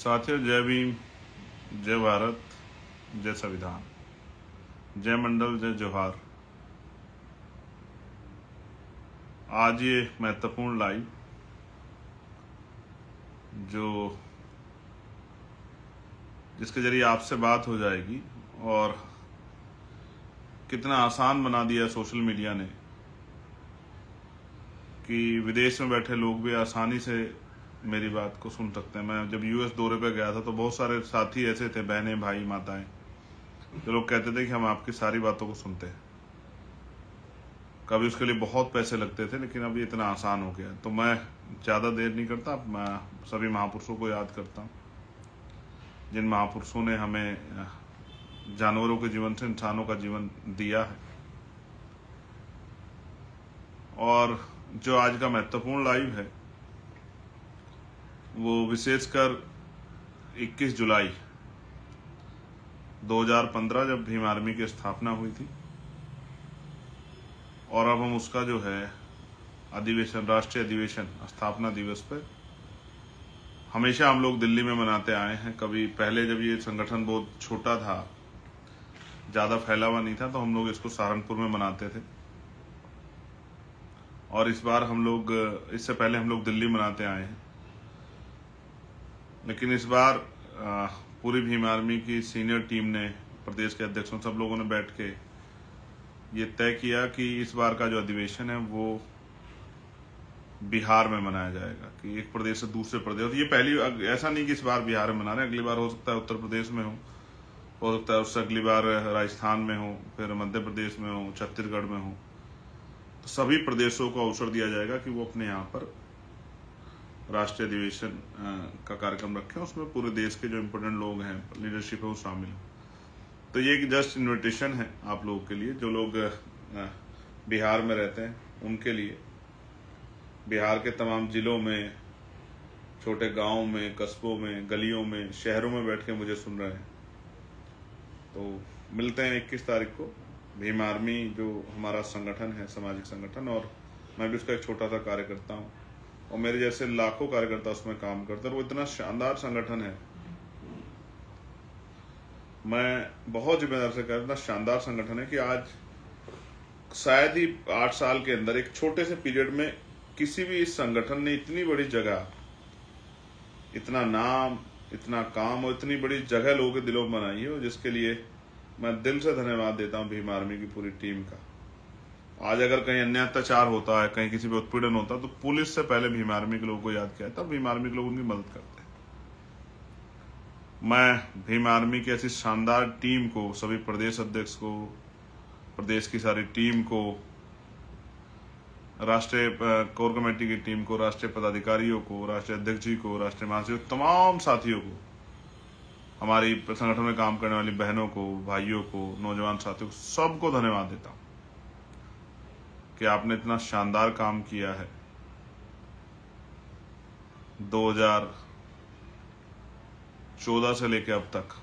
साथियों, जय भीम, जय भारत, जय संविधान, जय मंडल, जय जोहार। आज ये महत्वपूर्ण लाइव जिसके जरिए आपसे बात हो जाएगी और कितना आसान बना दिया सोशल मीडिया ने कि विदेश में बैठे लोग भी आसानी से मेरी बात को सुन सकते हैं। मैं जब यूएस दौरे पे गया था तो बहुत सारे साथी ऐसे थे, बहनें, भाई, माताएं, जो लोग कहते थे कि हम आपकी सारी बातों को सुनते हैं। कभी उसके लिए बहुत पैसे लगते थे, लेकिन अब ये इतना आसान हो गया। तो मैं ज़्यादा देर नहीं करता, मैं सभी महापुरुषों को याद करता हूँ, जिन महापुरुषों ने हमें जानवरों के जीवन से इंसानों का जीवन दिया है। और जो आज का महत्वपूर्ण लाइव है वो विशेषकर 21 जुलाई 2015 जब भीम आर्मी की स्थापना हुई थी, और अब हम उसका जो है अधिवेशन, राष्ट्रीय अधिवेशन, स्थापना दिवस पे हमेशा हम लोग दिल्ली में मनाते आए हैं। कभी पहले जब ये संगठन बहुत छोटा था, ज़्यादा फैला हुआ नहीं था, तो हम लोग इसको सहारनपुर में मनाते थे। और इस बार हम लोग, इससे पहले हम लोग दिल्ली मनाते आए हैं, लेकिन इस बार पूरी भीम आर्मी की सीनियर टीम ने, प्रदेश के अध्यक्षों, सब लोगों ने बैठ के ये तय किया कि इस बार का जो अधिवेशन है वो बिहार में मनाया जाएगा, कि एक प्रदेश से दूसरे प्रदेश। ये पहली, ऐसा नहीं कि इस बार बिहार में मना रहे, अगली बार हो सकता है उत्तर प्रदेश में हो सकता है उससे अगली बार राजस्थान में हो, फिर मध्य प्रदेश में हो, छत्तीसगढ़ में हो। तो सभी प्रदेशों को अवसर दिया जाएगा कि वो अपने यहाँ पर राष्ट्रीय अधिवेशन का कार्यक्रम रखें। उसमें पूरे देश के जो इम्पोर्टेंट लोग हैं, लीडरशिप है, वो शामिल हो। तो ये एक जस्ट इन्विटेशन है आप लोगों के लिए, जो लोग बिहार में रहते हैं उनके लिए। बिहार के तमाम जिलों में, छोटे गांवों में, कस्बों में, गलियों में, शहरों में बैठ के मुझे सुन रहे हैं। तो मिलते हैं 21 तारीख को। भीम आर्मी जो हमारा संगठन है, सामाजिक संगठन, और मैं भी उसका एक छोटा सा कार्यकर्ता हूँ, और मेरे जैसे लाखों कार्यकर्ता उसमें काम करते हैं। वो इतना शानदार संगठन है, मैं बहुत जिम्मेदार से कह रहा, इतना शानदार संगठन है कि आज शायद ही 8 साल के अंदर, एक छोटे से पीरियड में, किसी भी इस संगठन ने इतनी बड़ी जगह, इतना नाम, इतना काम और इतनी बड़ी जगह लोगों के दिलों में बनाई है, और जिसके लिए मैं दिल से धन्यवाद देता हूँ भीम आर्मी की पूरी टीम का। आज अगर कहीं अन्य अत्याचार होता है, कहीं किसी पे उत्पीड़न होता है, तो पुलिस से पहले भीम आर्मी के लोगों को याद किया, तब भीम आर्मी के लोग उनकी मदद करते हैं। मैं भीम आर्मी की ऐसी शानदार टीम को, सभी प्रदेश अध्यक्ष को, प्रदेश की सारी टीम को, राष्ट्रीय कोर कमेटी की टीम को, राष्ट्रीय पदाधिकारियों को, राष्ट्रीय अध्यक्ष जी को, राष्ट्रीय महासचिव, तमाम साथियों को, हमारी संगठन में काम करने वाली बहनों को, भाइयों को, नौजवान साथियों को, सबको धन्यवाद देता हूं कि आपने इतना शानदार काम किया है। 2014 से लेकर अब तक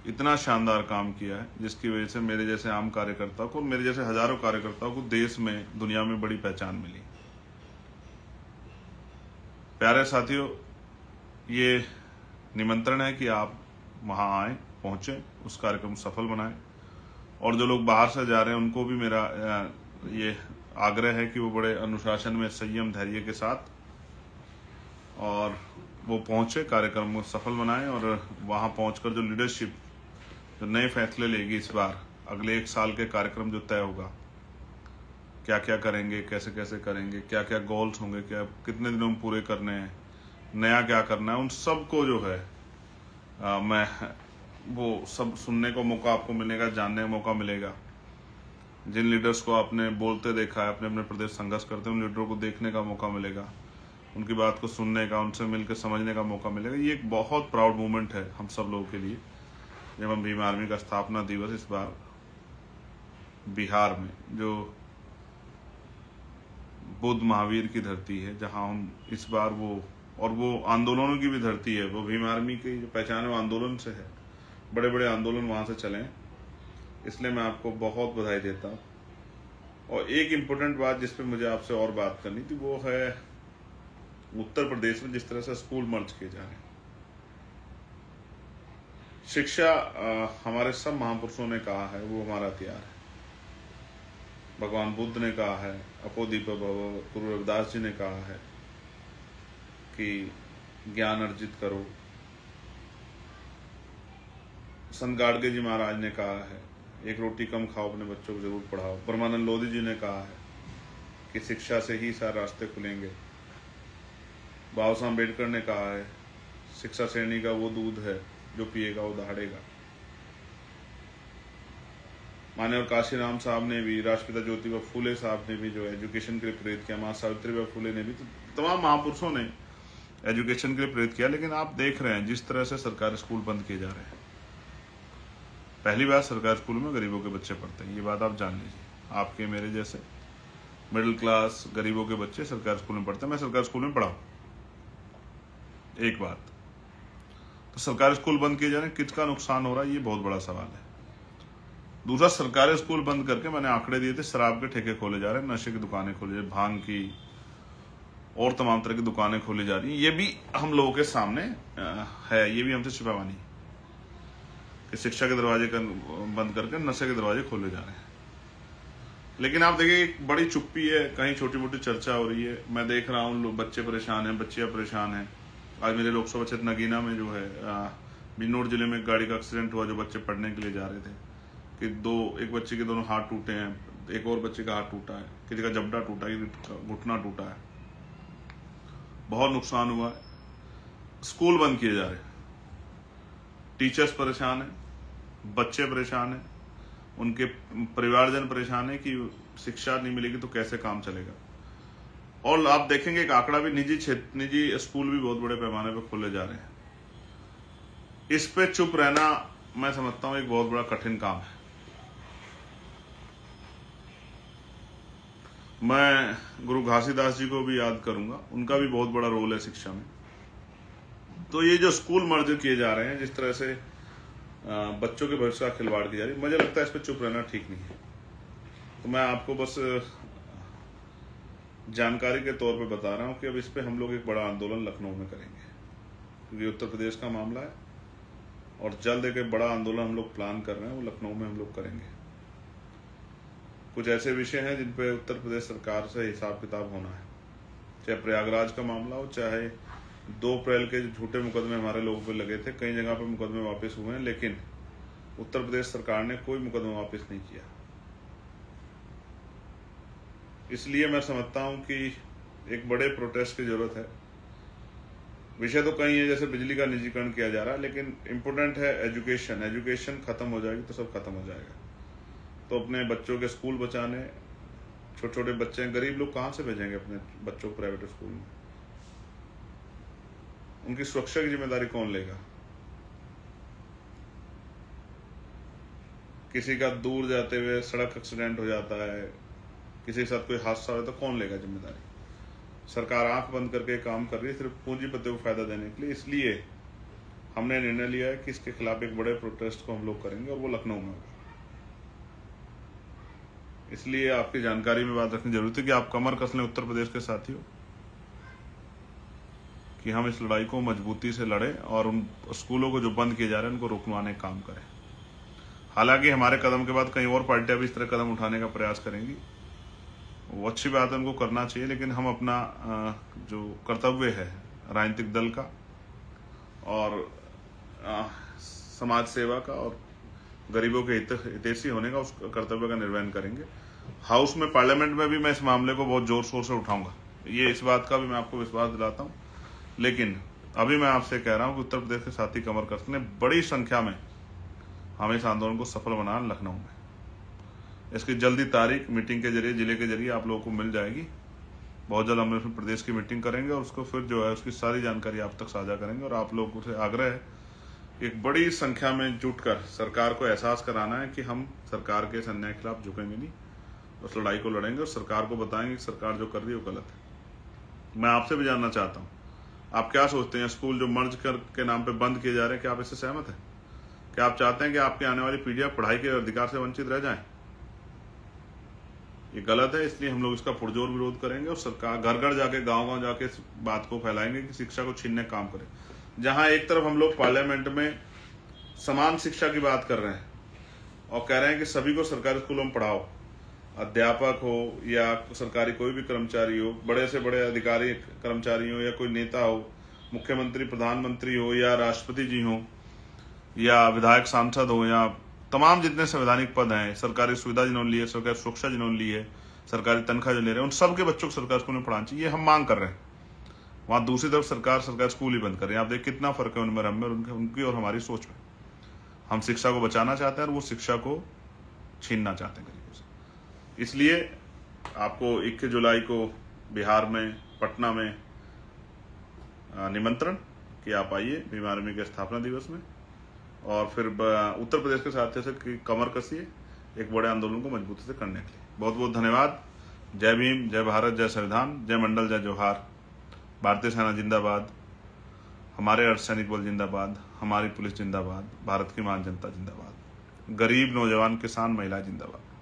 इतना शानदार काम किया है, जिसकी वजह से मेरे जैसे आम कार्यकर्ताओं को, मेरे जैसे हजारों कार्यकर्ताओं को देश में, दुनिया में बड़ी पहचान मिली। प्यारे साथियों, ये निमंत्रण है कि आप वहां आए, पहुंचे, उस कार्यक्रम को सफल बनाएं। और जो लोग बाहर से जा रहे हैं उनको भी मेरा ये आग्रह है कि वो बड़े अनुशासन में, संयम, धैर्य के साथ और वो पहुंचे, कार्यक्रम को सफल बनाएं। और वहां पहुंचकर जो लीडरशिप, जो नए फैसले लेगी इस बार, अगले 1 साल के कार्यक्रम जो तय होगा, क्या क्या करेंगे, कैसे कैसे करेंगे, क्या क्या गोल्स होंगे, क्या कितने दिनों में पूरे करने हैं, नया क्या करना है, उन सब को जो है मैं वो सब सुनने को मौका आपको मिलेगा, जानने का मौका मिलेगा। जिन लीडर्स को आपने बोलते देखा है, अपने अपने प्रदेश संघर्ष करते हैं, उन लीडरों को देखने का मौका मिलेगा, उनकी बात को सुनने का, उनसे मिलकर समझने का मौका मिलेगा। ये एक बहुत प्राउड मोमेंट है हम सब लोगों के लिए, जब हम भीम आर्मी का स्थापना दिवस इस बार बिहार में, जो बुद्ध महावीर की धरती है, जहां हम इस बार वो आंदोलनों की भी धरती है, वो भीम आर्मी की जो पहचान है वो आंदोलन से है, बड़े बड़े आंदोलन वहां से चले, इसलिए मैं आपको बहुत बधाई देता हूँ। और एक इम्पोर्टेंट बात जिस पे मुझे आपसे और बात करनी थी, वो है उत्तर प्रदेश में जिस तरह से स्कूल मर्ज किए जा रहे हैं, शिक्षा हमारे सब महापुरुषों ने कहा है वो हमारा हथियार है। भगवान बुद्ध ने कहा है, अपोदीप भव, गुरु रविदास जी ने कहा है कि ज्ञान अर्जित करो। संत गाडगे जी महाराज ने कहा है, एक रोटी कम खाओ, अपने बच्चों को जरूर पढ़ाओ। ब्रह्मानंद लोधी जी ने कहा है कि शिक्षा से ही सारे रास्ते खुलेंगे। बाबा साहब अम्बेडकर ने कहा है, शिक्षा श्रेणी का वो दूध है जो पिएगा वो दहाड़ेगा। मान्यवर काशीराम साहब ने भी, राष्ट्रपिता ज्योतिबा फूले साहब ने भी जो एजुकेशन के लिए प्रेरित किया, मां सावित्रीबाई फूले ने भी, तो तमाम महापुरुषों ने एजुकेशन के लिए प्रेरित किया। लेकिन आप देख रहे हैं जिस तरह से सरकारी स्कूल बंद किए जा रहे हैं। पहली बार सरकारी स्कूल में गरीबों के बच्चे पढ़ते हैं, ये बात आप जान लीजिए। आपके मेरे जैसे मिडिल क्लास गरीबों के बच्चे सरकारी स्कूल में पढ़ते हैं। मैं सरकारी स्कूल में पढ़ा हूं। एक बात तो सरकारी स्कूल बंद किए जा रहे हैं, किसका नुकसान हो रहा है, ये बहुत बड़ा सवाल है। दूसरा, सरकारी स्कूल बंद करके मैंने आंकड़े दिए थे, शराब के ठेके खोले जा रहे हैं, नशे की दुकानें खोली जा रही, भांग की और तमाम तरह की दुकानें खोली जा रही हैं। ये भी हम लोगों के सामने है, ये भी हमसे छिपावा नहीं कि शिक्षा के दरवाजे बंद करके नशे के दरवाजे खोले जा रहे हैं। लेकिन आप देखिए, एक बड़ी चुप्पी है, कहीं छोटी मोटी चर्चा हो रही है। मैं देख रहा हूँ लोग, बच्चे परेशान हैं, बच्चियां परेशान हैं। आज मेरे लोकसभा क्षेत्र नगीना में जो है बिजनौर जिले में एक गाड़ी का एक्सीडेंट हुआ, जो बच्चे पढ़ने के लिए जा रहे थे कि एक बच्चे के दोनों हाथ टूटे हैं, एक और बच्चे का हाथ टूटा है, किसी का जबड़ा टूटा है, घुटना टूटा है, बहुत नुकसान हुआ है। स्कूल बंद किए जा रहे हैं, टीचर्स परेशान है, बच्चे परेशान है, उनके परिवारजन परेशान है कि शिक्षा नहीं मिलेगी तो कैसे काम चलेगा। और आप देखेंगे एक आंकड़ा भी, निजी स्कूल भी बहुत बड़े पैमाने पर खोले जा रहे हैं। इस पे चुप रहना मैं समझता हूं एक बहुत बड़ा कठिन काम है। मैं गुरु घासीदास जी को भी याद करूंगा, उनका भी बहुत बड़ा रोल है शिक्षा में। तो ये जो स्कूल मर्ज किए जा रहे हैं, जिस तरह से बच्चों के भविष्य का खिलवाड़ की जा रही है, मुझे लगता है इस पर चुप रहना ठीक नहीं है। तो मैं आपको बस जानकारी के तौर पे बता रहा हूं कि अब इस पे हम लोग एक बड़ा आंदोलन लखनऊ में करेंगे, क्योंकि उत्तर प्रदेश का मामला है और जल्द एक बड़ा आंदोलन हम लोग प्लान कर रहे हैं, वो लखनऊ में हम लोग करेंगे। कुछ ऐसे विषय हैं जिन पे उत्तर प्रदेश सरकार से हिसाब किताब होना है, चाहे प्रयागराज का मामला हो, चाहे 2 अप्रैल के झूठे मुकदमे हमारे लोगों पे लगे थे, कई जगह पे मुकदमे वापस हुए हैं, लेकिन उत्तर प्रदेश सरकार ने कोई मुकदमा वापस नहीं किया। इसलिए मैं समझता हूं कि एक बड़े प्रोटेस्ट की जरूरत है। विषय तो कई है, जैसे बिजली का निजीकरण किया जा रहा है, लेकिन इम्पोर्टेंट है एजुकेशन खत्म हो जाएगी तो सब खत्म हो जाएगा। तो अपने बच्चों के स्कूल बचाने, छोटे छोटे बच्चे हैं, गरीब लोग कहां से भेजेंगे अपने बच्चों को प्राइवेट स्कूल में? उनकी सुरक्षा की जिम्मेदारी कौन लेगा? किसी का दूर जाते हुए सड़क एक्सीडेंट हो जाता है, किसी के साथ कोई हादसा हो तो कौन लेगा जिम्मेदारी? सरकार आंख बंद करके काम कर रही है सिर्फ पूंजीपतियों को फायदा देने के लिए। इसलिए हमने निर्णय लिया है कि इसके खिलाफ एक बड़े प्रोटेस्ट को हम लोग करेंगे, और वो लखनऊ में होगा। इसलिए आपकी जानकारी में बात रखनी जरूरी है कि आप कमर कस लें उत्तर प्रदेश के साथियों, कि हम इस लड़ाई को मजबूती से लड़ें और उन स्कूलों को जो बंद किए जा रहे हैं उनको रोकवाने का काम करें। हालांकि हमारे कदम के बाद कई और पार्टियां भी इस तरह कदम उठाने का प्रयास करेंगी, वो अच्छी बात है, उनको करना चाहिए। लेकिन हम अपना जो कर्तव्य है राजनीतिक दल का और समाज सेवा का और गरीबों के हितैषी होने का, उस कर्तव्य का निर्वहन करेंगे। हाउस में, पार्लियामेंट में भी मैं इस मामले को बहुत जोर शोर से उठाऊंगा, ये इस बात का भी मैं आपको विश्वास दिलाता हूं। लेकिन अभी मैं आपसे कह रहा हूं कि उत्तर प्रदेश के साथी कमर कसने बड़ी संख्या में हमें इस आंदोलन को सफल बनाना लखनऊ में। इसकी जल्दी तारीख मीटिंग के जरिए, जिले के जरिए आप लोगों को मिल जाएगी। बहुत जल्द हम प्रदेश की मीटिंग करेंगे और उसको फिर जो है उसकी सारी जानकारी आप तक साझा करेंगे। और आप लोगों से आग्रह है एक बड़ी संख्या में जुटकर सरकार को एहसास कराना है कि हम सरकार के इस अन्याय के खिलाफ झुकेंगे नहीं, उस लड़ाई को लड़ेंगे और सरकार को बताएंगे कि सरकार जो कर रही है वो गलत है। मैं आपसे भी जानना चाहता हूँ, आप क्या सोचते हैं? स्कूल जो मर्ज कर के नाम पे बंद किए जा रहे हैं, क्या आप इससे सहमत हैं? क्या आप चाहते हैं कि आपकी आने वाली पीढ़ियां पढ़ाई के अधिकार से वंचित रह जाएं? ये गलत है, इसलिए हम लोग इसका पुरजोर विरोध करेंगे और सरकार घर घर जाके गांव-गांव जाके इस बात को फैलाएंगे कि शिक्षा को छीनने का काम करें। जहां एक तरफ हम लोग पार्लियामेंट में समान शिक्षा की बात कर रहे हैं और कह रहे हैं कि सभी को सरकारी स्कूलों में पढ़ाओ, अध्यापक हो या सरकारी कोई भी कर्मचारी हो, बड़े से बड़े अधिकारी कर्मचारी हो या कोई नेता हो, मुख्यमंत्री प्रधानमंत्री हो या राष्ट्रपति जी हो या विधायक सांसद हो या तमाम जितने संवैधानिक पद हैं, सरकारी सुविधा जिन्होंने ली है, सरकारी सुरक्षा जिन्होंने ली है, सरकारी तनख्वाह जो ले रहे हैं, उन सबके बच्चों को सरकारी स्कूल में पढ़ाना चाहिए, हम मांग कर रहे हैं। वहां दूसरी तरफ सरकार स्कूल ही बंद कर रही है। आप देखिए कितना फर्क है उनमें उनकी और हमारी सोच में। हम शिक्षा को बचाना चाहते हैं और वो शिक्षा को छीनना चाहते हैं गरीबों से। इसलिए आपको 21 जुलाई को बिहार में पटना में निमंत्रण कि आप आइए भीम आर्मी के स्थापना दिवस में, और फिर उत्तर प्रदेश के साथियों से कमर कसिए एक बड़े आंदोलन को मजबूती से करने के लिए। बहुत बहुत धन्यवाद। जय भीम, जय भारत, जय संविधान, जय मंडल, जय जोहार। भारतीय सेना जिंदाबाद, हमारे अर्धसैनिक बल जिंदाबाद, हमारी पुलिस जिंदाबाद, भारत की महान जनता जिंदाबाद, गरीब नौजवान किसान महिला जिंदाबाद।